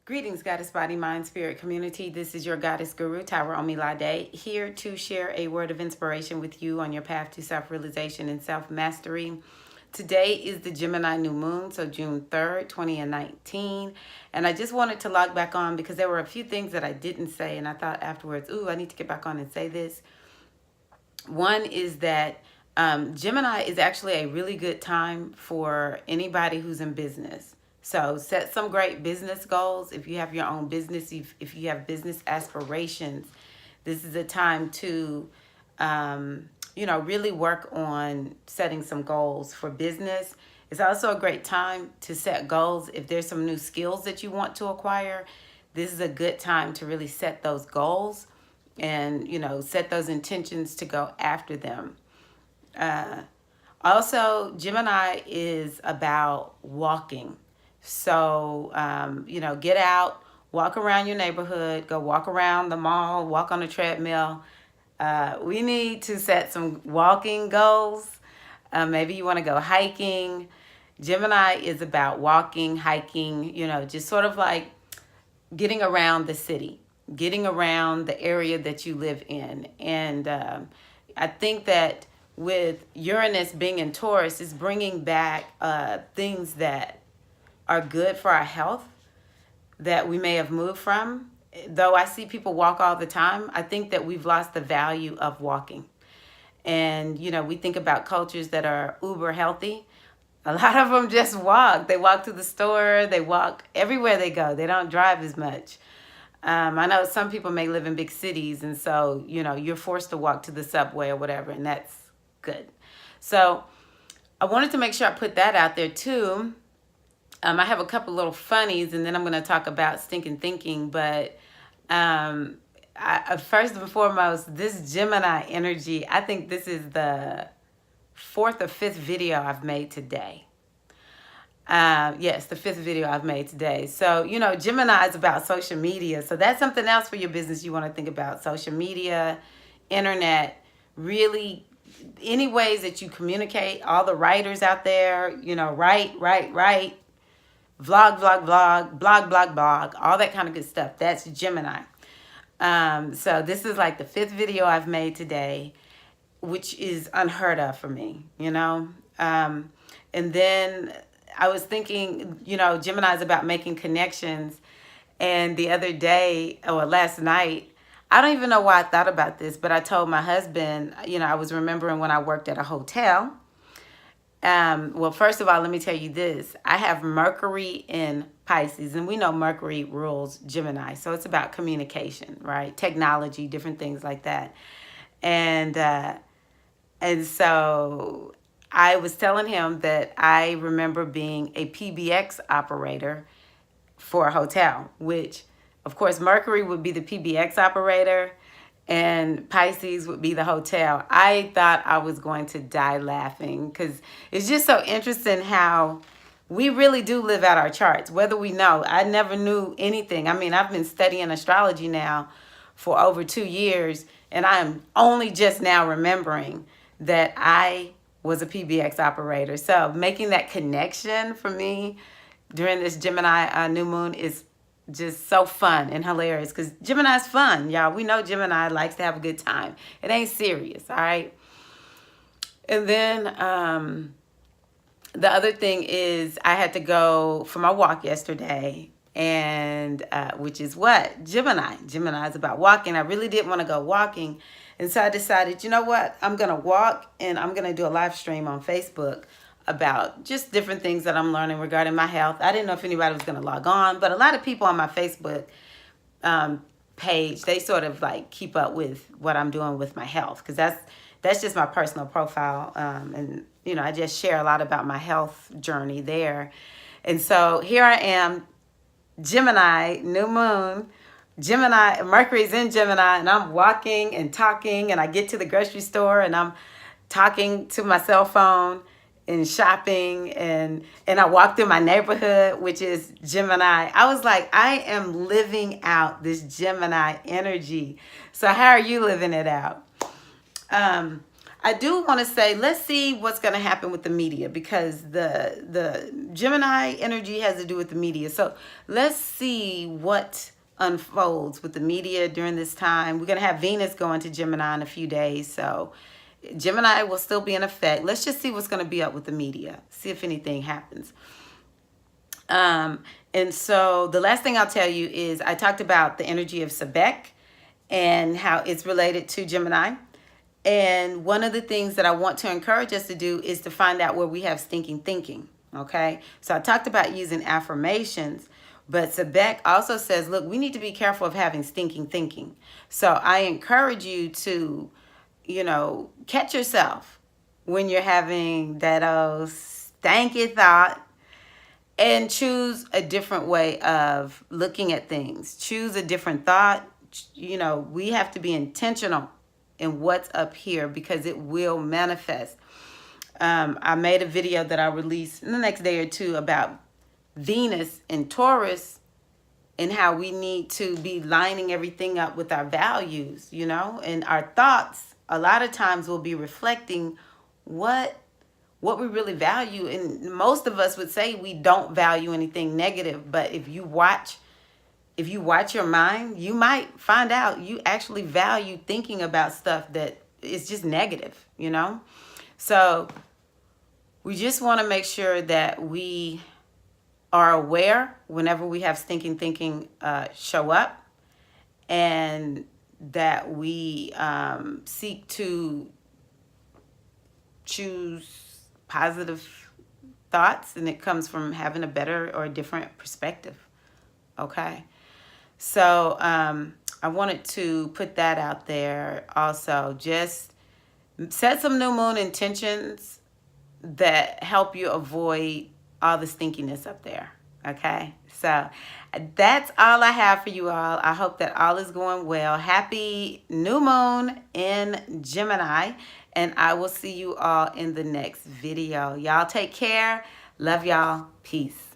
Greetings, Goddess Body, Mind, Spirit community. This is your Goddess Guru, Tyra Omilade, here to share a word of inspiration with you on your path to self-realization and self-mastery. Today is the Gemini new moon, so June 3rd, 2019. And I just wanted to log back on because there were a few things that I didn't say, and I thought afterwards, I need to get back on and say this. One is that Gemini is actually a really good time for anybody who's in business. So set some great business goals. If you have your own business, if you have business aspirations, this is a time to, really work on setting some goals for business. It's also a great time to set goals. If there's some new skills that you want to acquire, this is a good time to really set those goals and, set those intentions to go after them. Also, Gemini is about walking. So, get out, walk around your neighborhood, go walk around the mall, walk on a treadmill. We need to set some walking goals. Maybe you want to go hiking. Gemini is about walking, hiking, just sort of like getting around the city, getting around the area that you live in. And I think that with Uranus being in Taurus, it's bringing back things that are good for our health that we may have moved from. Though I see people walk all the time, I think that we've lost the value of walking. And, we think about cultures that are uber healthy. A lot of them just walk. They walk to the store. They walk everywhere they go. They don't drive as much. I know some people may live in big cities, and so, you're forced to walk to the subway or whatever, and that's good. So I wanted to make sure I put that out there too. I have a couple little funnies, and then I'm going to talk about stinking thinking. But first and foremost, this Gemini energy, I think this is the 4th or 5th video I've made today. Yes, the 5th video I've made today. So, Gemini is about social media. So that's something else for your business you want to think about. Social media, internet, really any ways that you communicate. All the writers out there, write. Vlog, blog, all that kind of good stuff. That's Gemini. So this is like the 5th video I've made today, which is unheard of for me, And then I was thinking, Gemini is about making connections. And the other day, or last night, I don't even know why I thought about this, but I told my husband, I was remembering when I worked at a hotel. Well, first of all, let me tell you this. I have Mercury in Pisces, and we know Mercury rules Gemini. So it's about communication, right? Technology, different things like that. And so I was telling him that I remember being a PBX operator for a hotel, which, of course, Mercury would be the PBX operator and Pisces would be the hotel. I thought I was going to die laughing because it's just so interesting how we really do live out our charts, whether we know. I never knew anything. I mean, I've been studying astrology now for over 2 years, and I'm only just now remembering that I was a PBX operator. So making that connection for me during this Gemini new moon is just so fun and hilarious because Gemini's fun, y'all. We know Gemini likes to have a good time. It ain't serious, all right? And then the other thing is I had to go for my walk yesterday, and which is what? Gemini. Gemini is about walking. I really didn't want to go walking, and so I decided, you know what? I'm going to walk, and I'm going to do a live stream on Facebook about just different things that I'm learning regarding my health. I didn't know if anybody was going to log on, but a lot of people on my Facebook page, they sort of like keep up with what I'm doing with my health because that's just my personal profile. And, I just share a lot about my health journey there. And so here I am, Gemini, new moon, Gemini, Mercury's in Gemini, and I'm walking and talking, and I get to the grocery store, and I'm talking to my cell phone and shopping, and I walked through my neighborhood, which is Gemini. I was like, I am living out this Gemini energy. So how are you living it out? I do want to say, let's see what's going to happen with the media, because the Gemini energy has to do with the media. So let's see what unfolds with the media during this time. We're going to have Venus going to Gemini in a few days. So Gemini will still be in effect. Let's just see what's going to be up with the media. See if anything happens. And so the last thing I'll tell you is I talked about the energy of Sebek and how it's related to Gemini. And one of the things that I want to encourage us to do is to find out where we have stinking thinking. Okay. So I talked about using affirmations, but Sebek also says, look, we need to be careful of having stinking thinking. So I encourage you to, catch yourself when you're having that stanky thought, and choose a different way of looking at things. Choose a different thought. We have to be intentional in what's up here, because it will manifest. I made a video that I'll release in the next day or two about Venus in Taurus and how we need to be lining everything up with our values, and our thoughts a lot of times will be reflecting what we really value. And most of us would say we don't value anything negative, but if you watch your mind, you might find out you actually value thinking about stuff that is just negative, So we just want to make sure that we are aware whenever we have stinking thinking show up, and that we seek to choose positive thoughts, and it comes from having a better or a different perspective. Okay. So I wanted to put that out there also. Just set some new moon intentions that help you avoid all the stinkiness up there. Okay. So that's all I have for you all. I hope that all is going well. Happy new moon in Gemini. And I will see you all in the next video. Y'all take care. Love y'all. Peace.